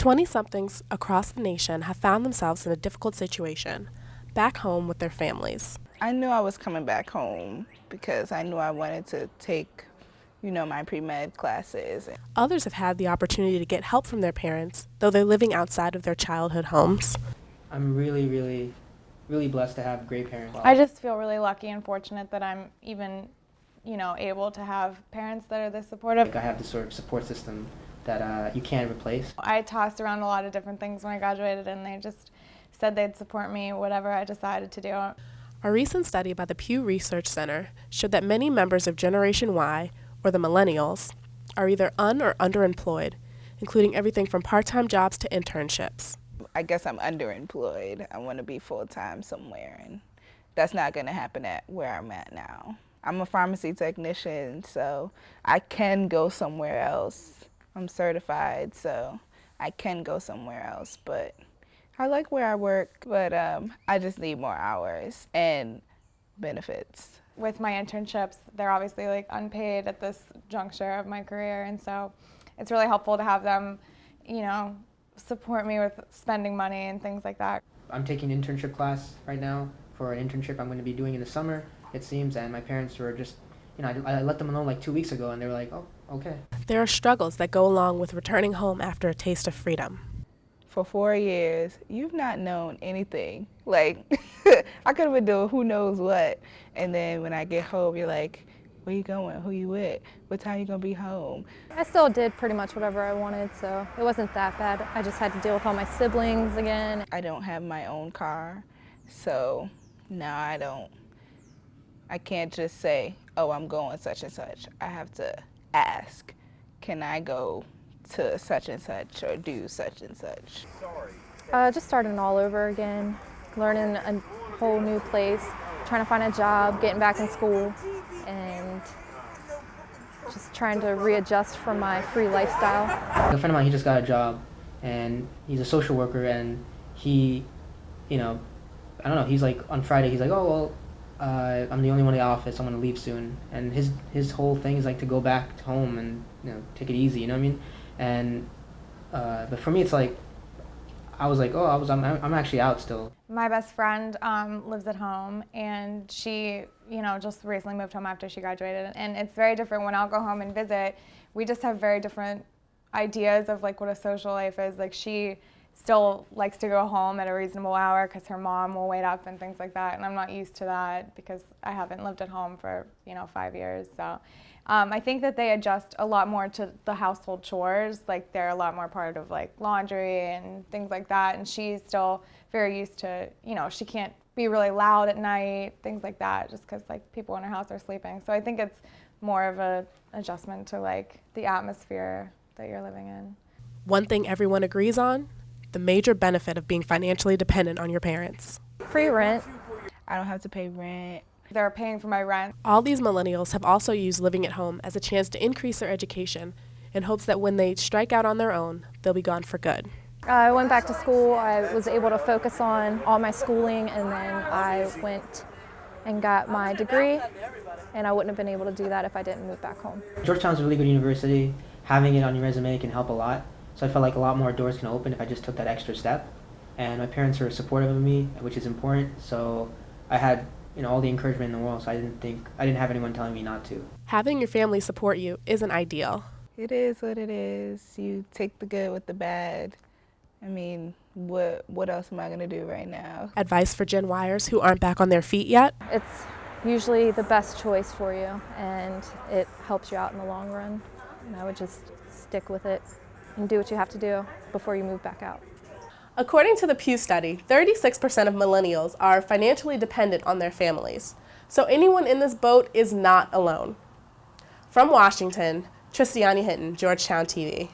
20-somethings across the nation have found themselves in a difficult situation, back home with their families. I knew I was coming back home because I knew I wanted to take, my pre-med classes. Others have had the opportunity to get help from their parents, though they're living outside of their childhood homes. I'm really blessed to have great parents. I just feel really lucky and fortunate that I'm even, able to have parents that are this supportive. I have this sort of support system that you can't replace. I tossed around a lot of different things when I graduated, and they just said they'd support me, whatever I decided to do. A recent study by the Pew Research Center showed that many members of Generation Y, or the Millennials, are either or underemployed, including everything from part-time jobs to internships. I guess I'm underemployed. I want to be full-time somewhere, and that's not going to happen at where I'm at now. I'm a pharmacy technician, so I can go somewhere else. I'm certified, so I can go somewhere else, but I like where I work, but I just need more hours and benefits. With my internships, they're obviously unpaid at this juncture of my career, and so it's really helpful to have them, support me with spending money and things like that. I'm taking an internship class right now for an internship I'm going to be doing in the summer, it seems, and my parents were just, I let them know 2 weeks ago, and they were like, oh, okay. There are struggles that go along with returning home after a taste of freedom. For 4 years, you've not known anything. I could have been doing who knows what, and then when I get home, you're like, where you going? Who you with? What time you gonna be home? I still did pretty much whatever I wanted, so it wasn't that bad. I just had to deal with all my siblings again. I don't have my own car, so now I can't just say, oh, I'm going such and such. I have to ask, can I go to such and such or do such and such? Just starting all over again, learning a whole new place, trying to find a job, getting back in school, and just trying to readjust from my free lifestyle. A friend of mine, he just got a job, and he's a social worker, and he, I don't know, he's on Friday, he's like, oh, well, I'm the only one in the office, I'm going to leave soon. And his whole thing is to go back home and, take it easy, you know what I mean? And, but for me, it's I was like, oh, I'm actually out still. My best friend lives at home, and she, just recently moved home after she graduated. And it's very different when I'll go home and visit. We just have very different ideas of what a social life is. She still likes to go home at a reasonable hour because her mom will wait up and things like that. And I'm not used to that because I haven't lived at home for, 5 years. So I think that they adjust a lot more to the household chores. They're a lot more part of laundry and things like that. And she's still very used to, she can't be really loud at night, things like that, just because people in her house are sleeping. So I think it's more of a adjustment to the atmosphere that you're living in. One thing everyone agrees on, the major benefit of being financially dependent on your parents. Free rent. I don't have to pay rent. They're paying for my rent. All these millennials have also used living at home as a chance to increase their education in hopes that when they strike out on their own, they'll be gone for good. I went back to school. I was able to focus on all my schooling, and then I went and got my degree, and I wouldn't have been able to do that if I didn't move back home. Georgetown's a really good university. Having it on your resume can help a lot. So I felt like a lot more doors can open if I just took that extra step. And my parents were supportive of me, which is important. So I had, all the encouragement in the world. So I didn't have anyone telling me not to. Having your family support you isn't ideal. It is what it is. You take the good with the bad. I mean, what else am I gonna do right now? Advice for Gen Yers who aren't back on their feet yet? It's usually the best choice for you, and it helps you out in the long run. And I would just stick with it and do what you have to do before you move back out. According to the Pew study, 36% of millennials are financially dependent on their families. So anyone in this boat is not alone. From Washington, Tristiani Hinton, Georgetown TV.